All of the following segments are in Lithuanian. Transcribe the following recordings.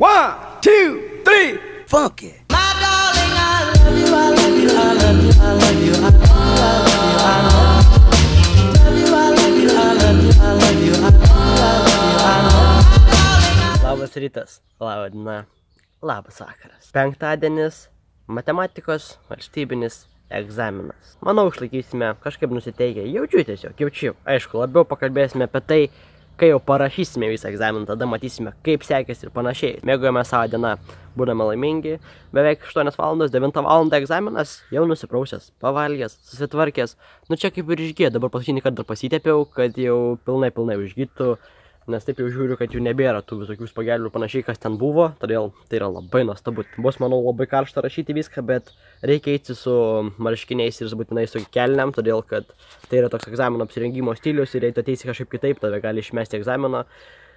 1, 2, 3, funky. My darling, I love you, I love you, I love you, I love you, I love you, I love you, I love you, I love you, I love you, I love you. Labas rytas, laba diena, labas vakaras. Penktadienis, matematikos valstybinis egzaminas. Manau, išlaikysime kažkaip nusiteikę, jaučiu. Aišku, labiau pakalbėsime apie tai, kai jau parašysime visą egzaminą, tada matysime, kaip sekės ir panašiai. Mėgojame savo dieną, būdame laimingi, beveik 8 valandos, 9 valandą egzaminas, jau nusiprausęs, pavalgęs, susitvarkęs. Nu čia kaip ir išgyja, dabar paskutinį kartą pasitepiau, kad jau pilnai užgytų, nes taip jau žiūriu, kad jau nebėra tų visokių spagelių panašiai, kas ten buvo, todėl tai yra labai nuostabu. Bus, manau, labai karšta rašyti viską, bet reikia eiti su marškiniais ir būtinai su kelniam, todėl kad tai yra toks egzamino apsirengimo stilius ir jei tu ateisi kažkaip kitaip, tave gali išmesti egzaminą.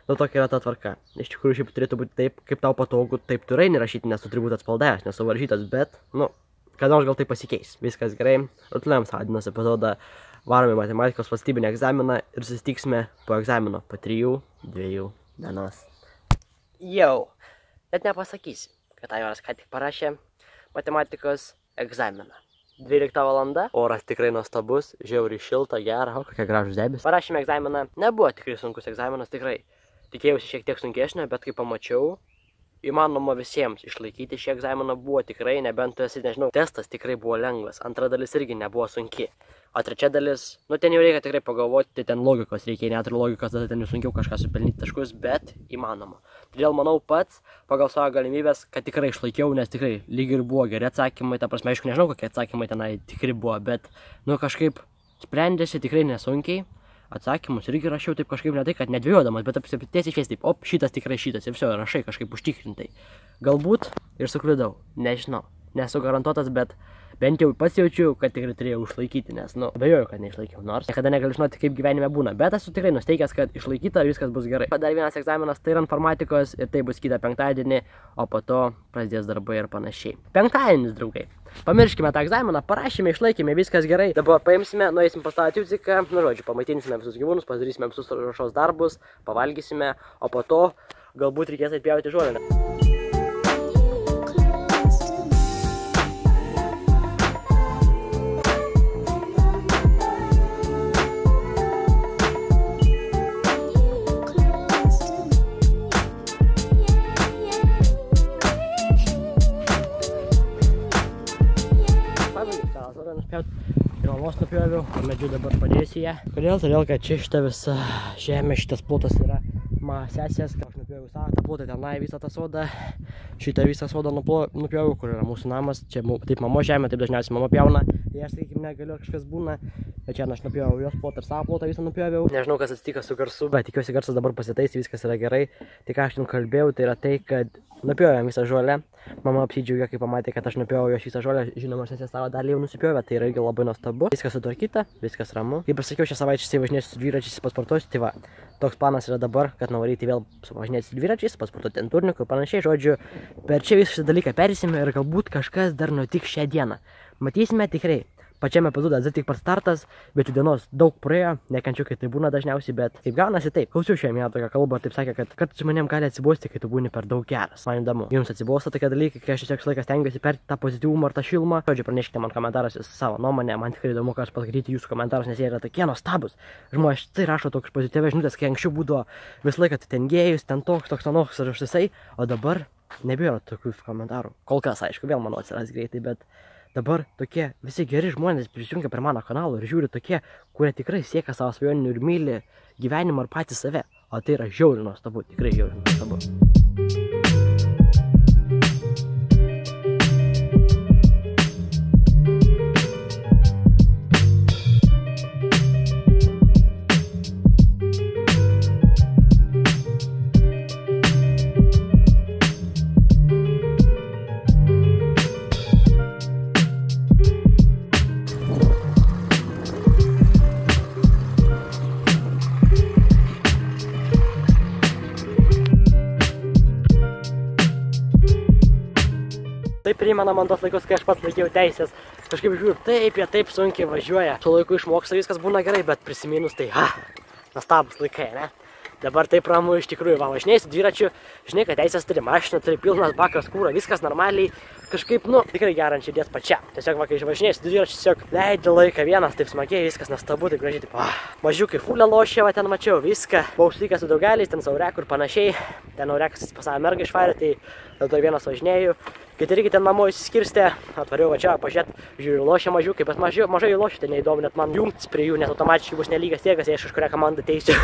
Nu, tokia yra ta tvarka. Iš tikrųjų, šiaip turėtų būti taip, kaip tau patogu, taip tu eini rašyti, nes tu turi būti atspaldavęs, nesuvaržytas, bet, nu, kada nors gal tai pasikeis. Viskas gerai, rutuliam savo dienos epizodą. Varome matematikos valstybinį egzaminą ir susitiksime po egzamino, po 3-2 dienos. Jau, net nepasakysi, kad Aivaras ką tik parašė matematikos egzaminą. 12 valanda, oras tikrai nuostabus, žiauriai šilta, gera, o kokie gražūs debesys. Parašėme egzaminą, nebuvo tikrai sunkus egzaminas, tikrai. Tikėjausi šiek tiek sunkesnio, bet kai pamačiau, įmanoma visiems išlaikyti šį egzaminą buvo tikrai, nebent tu esi, nežinau, testas tikrai buvo lengvas, antra dalis irgi nebuvo sunki, o trečia dalis, nu ten jau reikia tikrai pagalvoti, ten logikos reikia, neturi logikos, tada ten jau sunkiau kažką supelnyti taškus, bet įmanoma. Todėl manau pats, pagal savo galimybės, kad tikrai išlaikiau, nes tikrai lyg ir buvo geri atsakymai, ta prasme, aišku, nežinau, kokie atsakymai tenai tikrai buvo, bet, nu kažkaip sprendėsi tikrai nesunkiai. Atsakymus irgi rašiau taip kažkaip ne tai, kad nedvėjodamas, bet tiesiai švies taip, op, šitas tikrai šitas ir viso rašai kažkaip užtikrintai. Galbūt ir suklydau, nežinau, nesu garantuotas, bet bent jau pats jaučiu, kad tikrai turėjau išlaikyti, nes, nu, abejoju, kad neišlaikiau, nors niekada negaliu žinoti, kaip gyvenime būna, bet esu tikrai nusteikęs, kad išlaikyta ir viskas bus gerai. Dar vienas egzaminas, tai yra informatikos ir tai bus kitą penktadienį, o po to prasidės darbai ir panašiai. Penktadienis, draugai. Pamirškime tą egzaminą, parašėme, išlaikėme, viskas gerai. Dabar paimsime, nueisim pas tą fiziką, nu žodžiu, pamaitinsime visus gyvūnus, padarysime visus ruošos darbus, pavalgysime, o po to galbūt reikės atpjauti žolę. Ir olos nupjoviau, o medžiu dabar padėsiu ją. Kodėl? Todėl, kad čia šita visa žemė, šitas plotas yra masesės, kad aš nupjoviau savo tą plotą, tenai visą tą sodą. Šitą visą sodą nupjoviau, kur yra mūsų namas. Čia taip mamo žemė, taip dažniausiai mama pjauna. Tai aš, sakykime, negaliu, kažkas būna. Bet čia aš nupjoviau jos plotą ir savo plotą visą nupjoviau. Nežinau, kas atsitiko su garsu, bet tikiuosi garsas dabar pasitaisė, viskas yra gerai. Tai ką aš ten kalbėjau, tai yra tai, kad nupjovėm visą žolę. Mama apsidžiaugė, kai pamatė, kad aš nupjovau jos visą žolę. Žinoma, sesė savo dalį jau nusipjovė, tai yra irgi labai nuostabu. Viskas sutvarkyta, viskas ramu. Kaip ir sakiau, šią savaitę važinėsiu su dviračiais, pasportuosiu, tai va. Toks planas yra dabar, kad nuvaryti vėl važinėti su dviračiais, pasportuoti ant turnikų ir panašiai. Žodžiu, per čia visą šitą dalyką perėsime ir galbūt kažkas dar nutiks šią dieną. Matysime tikrai. Pačiame epizode tik pats startas, bet jų dienos daug praėjo, nekenčiu, kai tai būna dažniausiai, bet kaip gaunasi taip. Klausiau šią minėtą tokią kalbą, taip sakė, kad su manim gali atsibosti, kai tu būni per daug geras. Man įdomu. Jums atsibosta tokie dalykai, kai aš tiesiog laikas stengiuosi perti tą pozityvumą ar tą šilumą. Žodžiu, praneškite man komentaruose savo nuomonę, man tikrai įdomu, ką aš pasakyti jūsų komentarus, nes jie yra tokie nuostabus. Žmonės tai rašo toks pozityvias žinutės, kai anksčiau būdavo visą laiką ten gėjus, ten toks anoks ir ištisai, o dabar nebėra tokių komentarų. Kol kas, aišku, vėl manau atsiras greitai, bet dabar tokie visi geri žmonės prisijungia prie mano kanalo ir žiūri tokie, kurie tikrai siekia savo svajonių ir myli gyvenimą ir patys save. O tai yra žiauriai nuostabu, tikrai žiauriai nuostabu. Tai primena man tos laikus, kai aš pats laikiau teisės. Kažkaip žiūriu, taip, jie taip sunkiai važiuoja. Su laiku išmoksta, viskas būna gerai, bet prisiminus tai, nuostabus laikai, ne? Dabar taip ramu iš tikrųjų, va, važinėsiu dviračiu, žinai, kad teisės turi mašiną, turi pilnas bakas kūro, viskas normaliai, kažkaip, nu, tikrai gerant širdies pačia. Tiesiog, va, kai važinėsiu dviračiu, tiesiog leidžiu laiką vienas, taip smagiai, viskas nuostabu, taip gražiai, taip, mažiukai fulę lošė, va, ten mačiau viską, buvau sutikęs su draugeliais, ten Saureku ir panašiai, ten Aurekas pas savo mergą išvarė, tai dėl to vienas važinėjau. Kiti irgi ten namo įsiskirstė, atvariau va čia, pažiūrėt, žiūriu, lošia mažiukai, bet mažai lošia, tai neįdomu, net man jungtis prie jų, nes automatiškai bus nelygas tiekas, jei aš kažkurią komandą teisiu.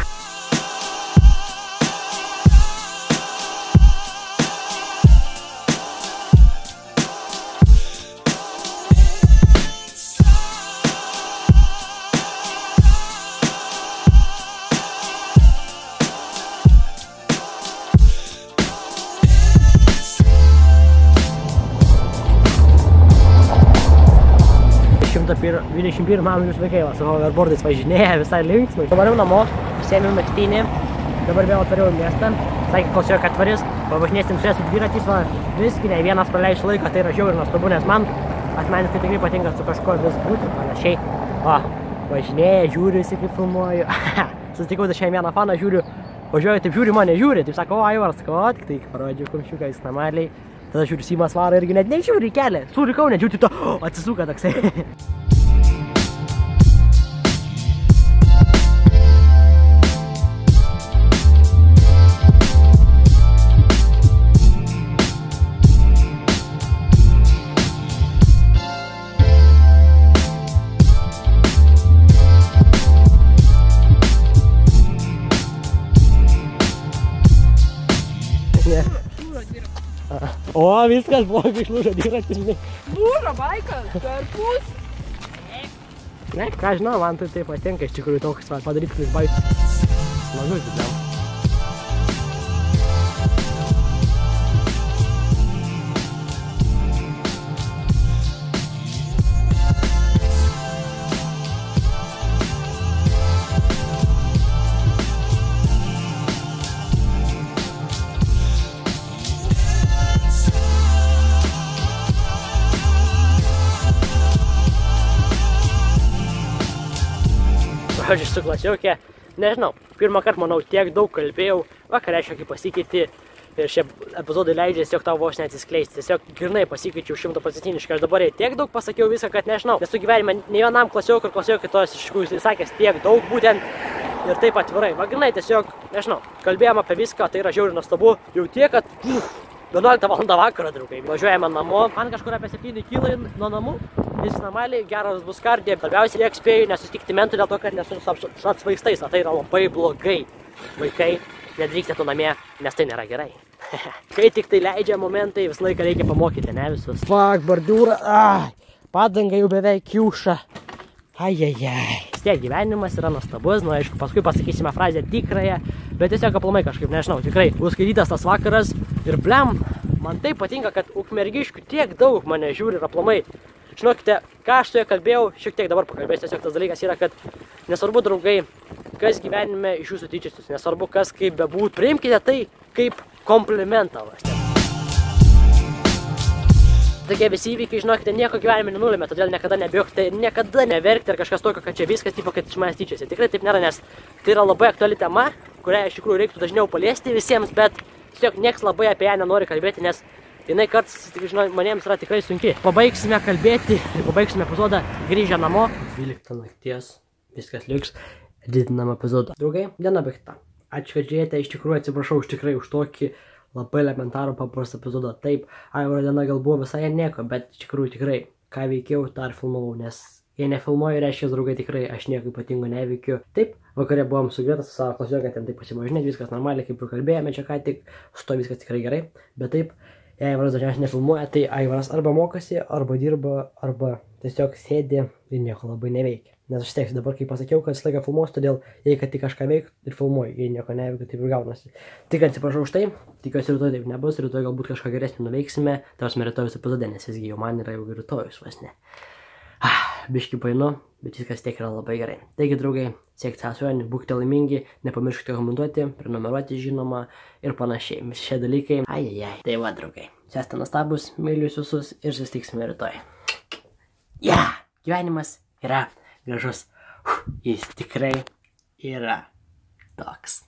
Ir 21 amžiaus vaikai, va, su hoverboardais važinėja, visai linksmai. Dabar jau namo, pasiėmiau naktinį, dabar vėl atvariau į miestą, sakė, klausiau, kad atvaris, pavažinėsim su dviračiais, va, visgi ne vienas praleisiu laiką, tai yra žiauriai nuostabu, nes man asmeniškai tikrai patinka su kažkuo vis būti, panašiai. Va, važinėja, žiūriu, visi kaip filmuoju. Susitikau šią vieną faną, žiūriu, važiuoju, taip žiūri, mane žiūri, taip sako, o, Aivaras, vat, tai parodžiau kumščiuką, jis normaliai. Tada žiūriu, Simas varo irgi net nežiūri į kelią, surikau, nedžiūri to, atsisuka toksai. O, viskas blogai, išlūžo dviratis, žinai. Lūžo baikas, per pus. Ne, ką žinau, man tai patinka, iš tikrųjų toks padaryti, kuris baisus. Smagu, žinau. Aš su klasiokė, nežinau, pirmą kartą, manau, tiek daug kalbėjau, vakar reiškia, kaip pasikeiti ir šie epizodai leidžia tiesiog tavo vos neatsiskleisti, tiesiog grinai pasikeičiau 100%, aš dabar tiek daug pasakiau viską, kad nežinau, nesu gyvenime ne vienam klasiokui ir klasiokui tos iš tikrųjų sakęs tiek daug būtent ir taip atvirai, va grinai tiesiog, nežinau, kalbėjom apie viską, tai yra žiauriai nuostabu, jau tiek, kad 11 val. Vakaro, draugai, važiuojame namo, man kažkur apie 7 km nuo namų. Jis normaliai, geras bus kardija, labiausiai tiek spėju nesusitikti mentų dėl to, kad nesu su atsvaistais, o tai yra labai blogai. Vaikai, nedrįkite to namie, nes tai nėra gerai. Kai tik tai leidžia momentai, visą laiką reikia pamokyti, ne visus. Fuck, bordiūra, padanga jau beveik kiuša. Ajajai. Vis tiek gyvenimas yra nuostabus, nu aišku, paskui pasakysime frazę tikrąją, bet tiesiog aplamai kažkaip, nežinau, tikrai, bus skaitytas tas vakaras ir blem, man taip patinka, kad ukmergiškių tiek daug mane žiūri ir aplamai. Žinokite, ką aš su juo kalbėjau, šiek tiek dabar pakalbėsiu, tiesiog tas dalykas yra, kad nesvarbu, draugai, kas gyvenime iš jūsų tyčiasi, nesvarbu, kas kaip bebūt, priimkite tai kaip komplimentą. Tokie visi įvykiai, žinokite, nieko gyvenime nenulėmė, todėl niekada nebijokite, niekada neverkti ar kažkas tokio, kad čia viskas tipo, kad iš manęs tyčiasi. Tikrai taip nėra, nes tai yra labai aktuali tema, kurią iš tikrųjų reiktų dažniau paliesti visiems, bet tiesiog nieks labai apie ją nenori kalbėti, nes jinai kartais, žmonėms yra tikrai sunki. Pabaigsime kalbėti ir pabaigsime epizodą grįžę namo. 12 nakties, viskas liks, didinam epizodą. Draugai, diena baigta. Ačiū, kad žiūrėjote, iš tikrųjų atsiprašau tikrai už tokį labai elementarų paprastą epizodą. Taip, Aivaro diena gal buvo visai nieko, bet iš tikrųjų tikrai, ką veikiau, tą ir filmavau, nes jei nefilmuoju, reiškia, draugai, tikrai aš nieko ypatingo neveikiu. Taip, vakare buvom su Greta, su savo klasiokė, ten taip pasivažinėti, viskas normaliai, kaip ir kalbėjome čia ką tik, su to viskas tikrai gerai, bet taip, jei Aivaras dažniausiai nefilmuoja, tai Aivaras arba mokosi, arba dirba, arba tiesiog sėdi ir nieko labai neveikia. Nes aš steksiu dabar, kai pasakiau, kad visą laiką filmuosiu, todėl jei kad tik kažką veikti ir filmuoju, jei nieko neveikiu, taip ir gaunasi. Tik atsiprašau už tai, tikiuosi rytoj taip nebus, rytoj galbūt kažką geresnį nuveiksime, tarsi rytojus epizode, nes visgi jau man yra jau rytojus, vas ne. Biški painu, bet viskas tiek yra labai gerai. Taigi, draugai, siekite sąsvojų, būkite laimingi, nepamirškite komentuoti, prenumeruoti žinoma ir panašiai. Visi šie dalykai. Ajajai. Tai va, draugai, esate nuostabūs, myliu visus ir susitiksime rytoj. Gyvenimas yra gražus. Jis tikrai yra toks.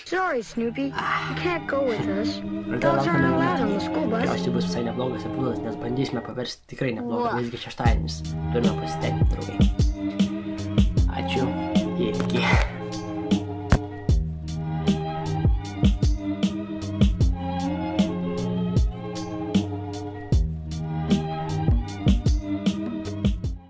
Sorry, Snoopy. You can't go with us. Ir Dogs aren't allowed on the school bus. Tikriausiai bus visai neblogas epizodas, nes bandysime paversti tikrai neblogą, visgi šeštadienis. Turime pasitenkinti, draugai. Ačiū. Iki.